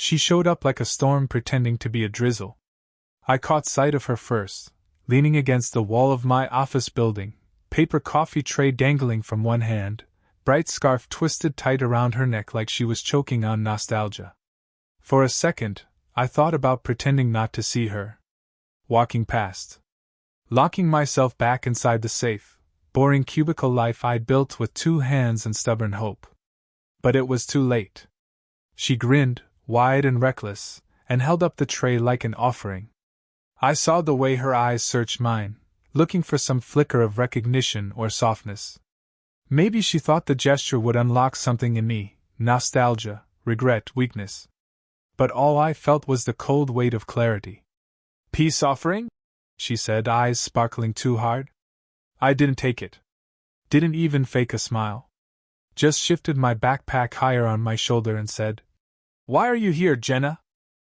She showed up like a storm pretending to be a drizzle. I caught sight of her first, leaning against the wall of my office building, paper coffee tray dangling from one hand, bright scarf twisted tight around her neck like she was choking on nostalgia. For a second, I thought about pretending not to see her. Walking past. Locking myself back inside the safe, boring cubicle life I'd built with 2 hands and stubborn hope. But it was too late. She grinned, wide and reckless, and held up the tray like an offering. I saw the way her eyes searched mine, looking for some flicker of recognition or softness. Maybe she thought the gesture would unlock something in me, nostalgia, regret, weakness. But all I felt was the cold weight of clarity. "Peace offering?" she said, eyes sparkling too hard. I didn't take it. Didn't even fake a smile. Just shifted my backpack higher on my shoulder and said, "Why are you here, Jenna?"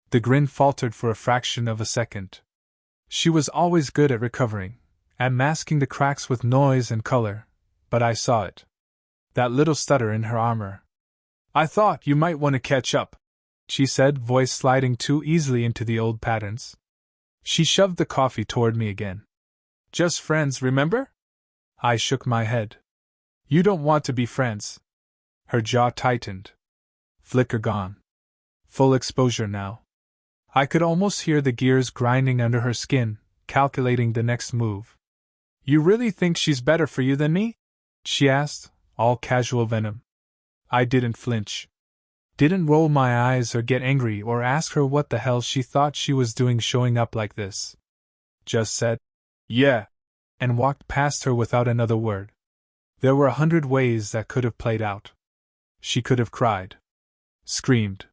The grin faltered for a fraction of a second. She was always good at recovering, at masking the cracks with noise and color, but I saw it. That little stutter in her armor. "I thought you might want to catch up," she said, voice sliding too easily into the old patterns. She shoved the coffee toward me again. "Just friends, remember?" I shook my head. "You don't want to be friends." Her jaw tightened. Flicker gone. Full exposure now. I could almost hear the gears grinding under her skin, calculating the next move. "You really think she's better for you than me?" she asked, all casual venom. I didn't flinch. Didn't roll my eyes or get angry or ask her what the hell she thought she was doing showing up like this. Just said, "Yeah," and walked past her without another word. There were 100 ways that could have played out. She could have cried. Screamed.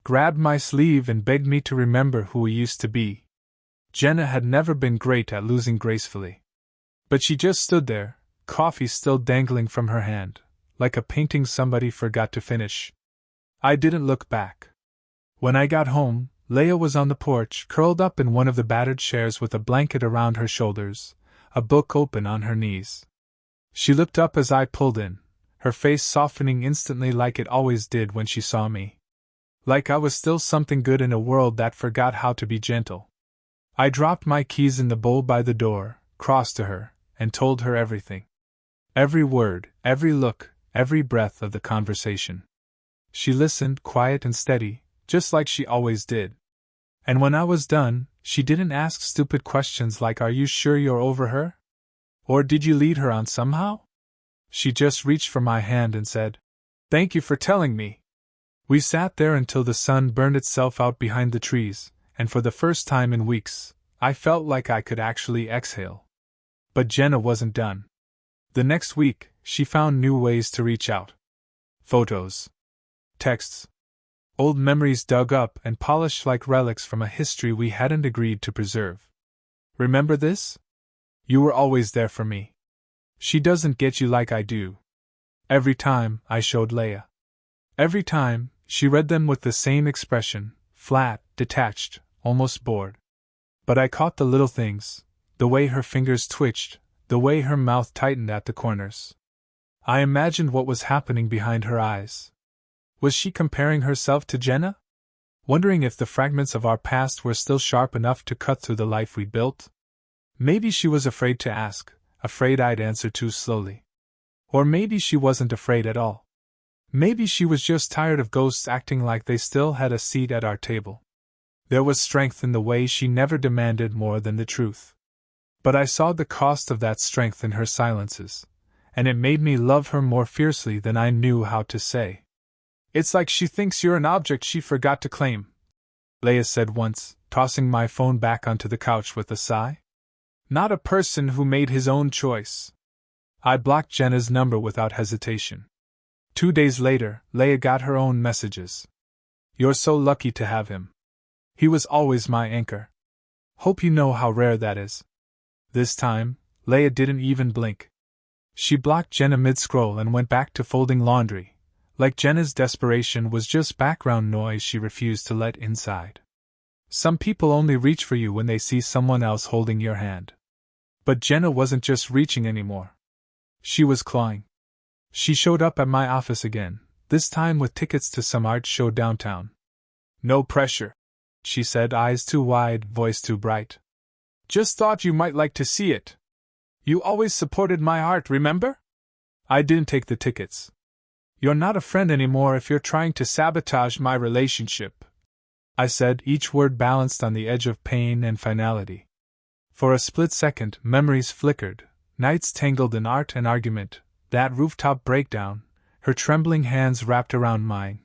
Grabbed my sleeve and begged me to remember who we used to be. Jenna had never been great at losing gracefully. But she just stood there, coffee still dangling from her hand, like a painting somebody forgot to finish. I didn't look back. When I got home, Leia was on the porch, curled up in one of the battered chairs with a blanket around her shoulders, a book open on her knees. She looked up as I pulled in, her face softening instantly like it always did when she saw me. Like I was still something good in a world that forgot how to be gentle. I dropped my keys in the bowl by the door, crossed to her, and told her everything. Every word, every look, every breath of the conversation. She listened, quiet and steady, just like she always did. And when I was done, she didn't ask stupid questions like, "Are you sure you're over her?" Or "Did you lead her on somehow?" She just reached for my hand and said, "Thank you for telling me." We sat there until the sun burned itself out behind the trees, and for the first time in weeks, I felt like I could actually exhale. But Jenna wasn't done. The next week, she found new ways to reach out. Photos. Texts. Old memories dug up and polished like relics from a history we hadn't agreed to preserve. "Remember this? You were always there for me. She doesn't get you like I do." Every time, I showed Leia. Every time, she read them with the same expression, flat, detached, almost bored. But I caught the little things, the way her fingers twitched, the way her mouth tightened at the corners. I imagined what was happening behind her eyes. Was she comparing herself to Jenna? Wondering if the fragments of our past were still sharp enough to cut through the life we built? Maybe she was afraid to ask, afraid I'd answer too slowly. Or maybe she wasn't afraid at all. Maybe she was just tired of ghosts acting like they still had a seat at our table. There was strength in the way she never demanded more than the truth. But I saw the cost of that strength in her silences, and it made me love her more fiercely than I knew how to say. "It's like she thinks you're an object she forgot to claim," Leia said once, tossing my phone back onto the couch with a sigh. "Not a person who made his own choice." I blocked Jenna's number without hesitation. 2 days later, Leia got her own messages. "You're so lucky to have him. He was always my anchor. Hope you know how rare that is." This time, Leia didn't even blink. She blocked Jenna mid-scroll and went back to folding laundry, like Jenna's desperation was just background noise she refused to let inside. Some people only reach for you when they see someone else holding your hand. But Jenna wasn't just reaching anymore. She was clawing. She showed up at my office again, this time with tickets to some art show downtown. No pressure, she said, eyes too wide, voice too bright. Just thought you might like to see it. You always supported my art, remember? I didn't take the tickets. You're not a friend anymore if you're trying to sabotage my relationship, I said, each word balanced on the edge of pain and finality. For a split second, memories flickered, nights tangled in art and argument, that rooftop breakdown, her trembling hands wrapped around mine.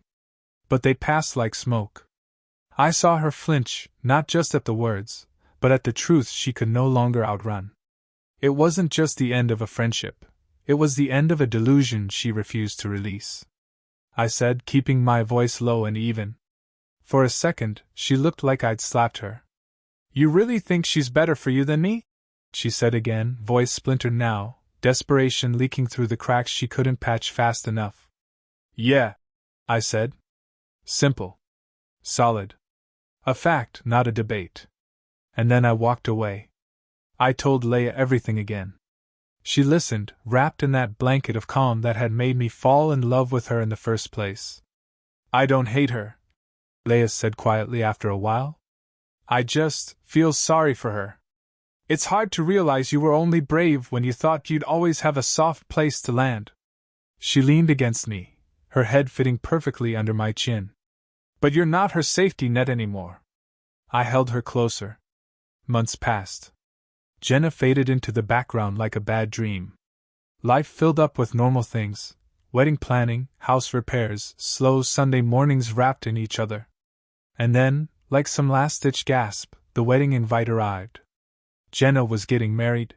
But they passed like smoke. I saw her flinch, not just at the words, but at the truth she could no longer outrun. It wasn't just the end of a friendship. It was the end of a delusion she refused to release. I said, keeping my voice low and even. For a second, she looked like I'd slapped her. You really think she's better for you than me? She said again, voice splintered now, desperation leaking through the cracks she couldn't patch fast enough. Yeah, I said. Simple. Solid. A fact, not a debate. And then I walked away. I told Leia everything again. She listened, wrapped in that blanket of calm that had made me fall in love with her in the first place. I don't hate her, Leia said quietly after a while. I just feel sorry for her. It's hard to realize you were only brave when you thought you'd always have a soft place to land. She leaned against me, her head fitting perfectly under my chin. But you're not her safety net anymore. I held her closer. Months passed. Jenna faded into the background like a bad dream. Life filled up with normal things: wedding planning, house repairs, slow Sunday mornings wrapped in each other. And then, like some last-ditch gasp, the wedding invite arrived. Jenna was getting married.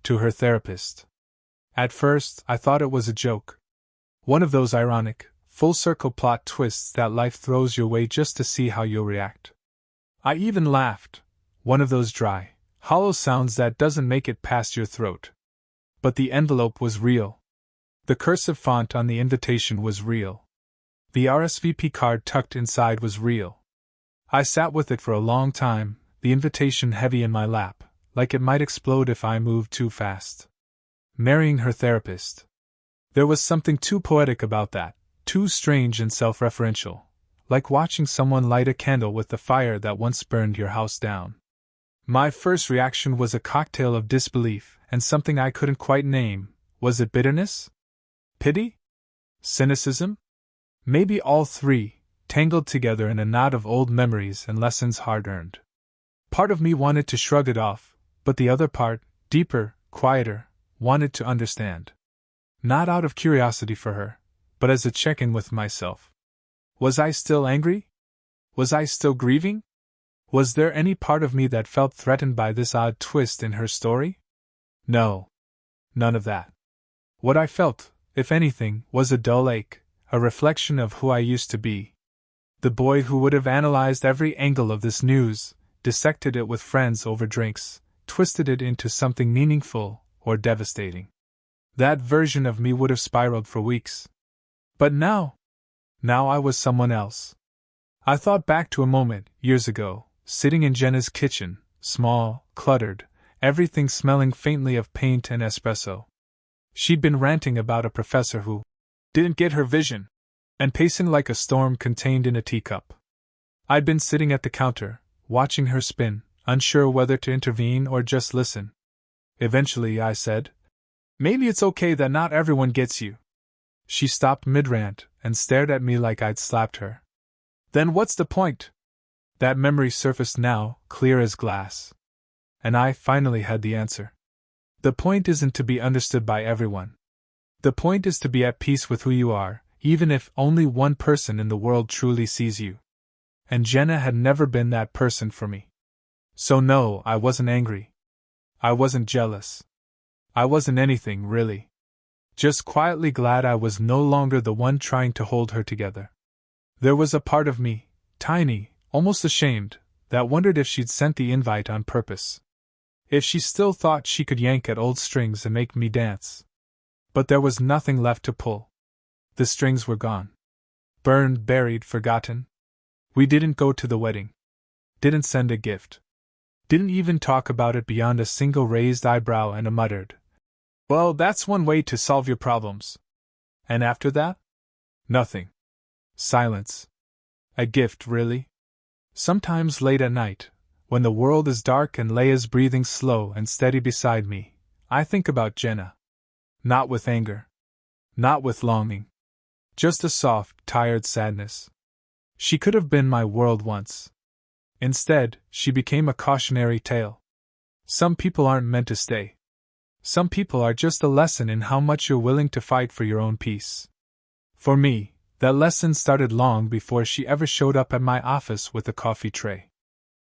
To her therapist. At first, I thought it was a joke. One of those ironic, full-circle plot twists that life throws your way just to see how you'll react. I even laughed. One of those dry, hollow sounds that doesn't make it past your throat. But the envelope was real. The cursive font on the invitation was real. The RSVP card tucked inside was real. I sat with it for a long time, the invitation heavy in my lap, like it might explode if I moved too fast. Marrying her therapist. There was something too poetic about that, too strange and self-referential, like watching someone light a candle with the fire that once burned your house down. My first reaction was a cocktail of disbelief and something I couldn't quite name. Was it bitterness? Pity? Cynicism? Maybe all three, tangled together in a knot of old memories and lessons hard-earned. Part of me wanted to shrug it off, but the other part, deeper, quieter, wanted to understand. Not out of curiosity for her, but as a check-in with myself. Was I still angry? Was I still grieving? Was there any part of me that felt threatened by this odd twist in her story? No. None of that. What I felt, if anything, was a dull ache, a reflection of who I used to be. The boy who would have analyzed every angle of this news, dissected it with friends over drinks, twisted it into something meaningful or devastating. That version of me would have spiraled for weeks. But now I was someone else. I thought back to a moment, years ago, sitting in Jenna's kitchen, small, cluttered, everything smelling faintly of paint and espresso. She'd been ranting about a professor who didn't get her vision, and pacing like a storm contained in a teacup. I'd been sitting at the counter, watching her spin, unsure whether to intervene or just listen. Eventually I said, "Maybe it's okay that not everyone gets you." She stopped mid-rant and stared at me like I'd slapped her. Then what's the point? That memory surfaced now, clear as glass. And I finally had the answer. The point isn't to be understood by everyone. The point is to be at peace with who you are, even if only one person in the world truly sees you. And Jenna had never been that person for me. So no, I wasn't angry. I wasn't jealous. I wasn't anything, really. Just quietly glad I was no longer the one trying to hold her together. There was a part of me, tiny, almost ashamed, that wondered if she'd sent the invite on purpose. If she still thought she could yank at old strings and make me dance. But there was nothing left to pull. The strings were gone. Burned, buried, forgotten. We didn't go to the wedding. Didn't send a gift. Didn't even talk about it beyond a single raised eyebrow and a muttered, "Well, that's one way to solve your problems." And after that? Nothing. Silence. A gift, really? Sometimes late at night, when the world is dark and Leia's breathing slow and steady beside me, I think about Jenna. Not with anger. Not with longing. Just a soft, tired sadness. She could have been my world once. Instead, she became a cautionary tale. Some people aren't meant to stay. Some people are just a lesson in how much you're willing to fight for your own peace. For me, that lesson started long before she ever showed up at my office with a coffee tray.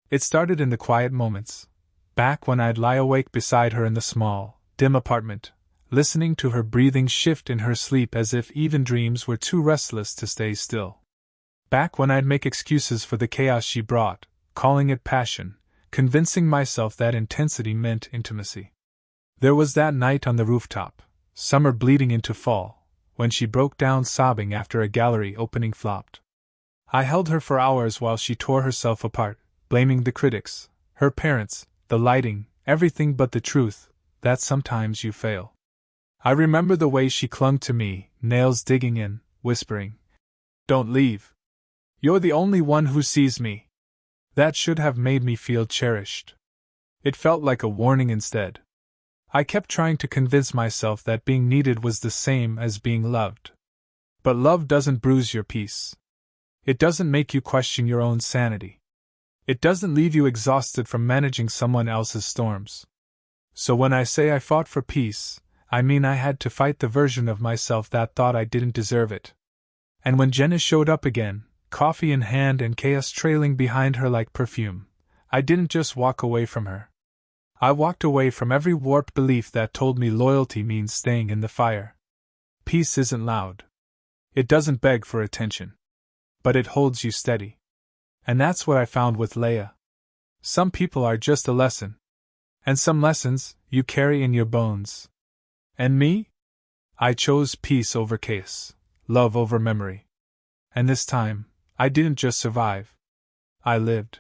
It started in the quiet moments, back when I'd lie awake beside her in the small, dim apartment, listening to her breathing shift in her sleep as if even dreams were too restless to stay still. Back when I'd make excuses for the chaos she brought, calling it passion, convincing myself that intensity meant intimacy. There was that night on the rooftop, summer bleeding into fall, when she broke down sobbing after a gallery opening flopped. I held her for hours while she tore herself apart, blaming the critics, her parents, the lighting, everything but the truth, that sometimes you fail. I remember the way she clung to me, nails digging in, whispering, "Don't leave. You're the only one who sees me." That should have made me feel cherished. It felt like a warning instead. I kept trying to convince myself that being needed was the same as being loved. But love doesn't bruise your peace. It doesn't make you question your own sanity. It doesn't leave you exhausted from managing someone else's storms. So when I say I fought for peace, I mean I had to fight the version of myself that thought I didn't deserve it. And when Jenna showed up again, coffee in hand and chaos trailing behind her like perfume, I didn't just walk away from her. I walked away from every warped belief that told me loyalty means staying in the fire. Peace isn't loud. It doesn't beg for attention. But it holds you steady. And that's what I found with Leia. Some people are just a lesson. And some lessons you carry in your bones. And me? I chose peace over chaos, love over memory. And this time, I didn't just survive. I lived.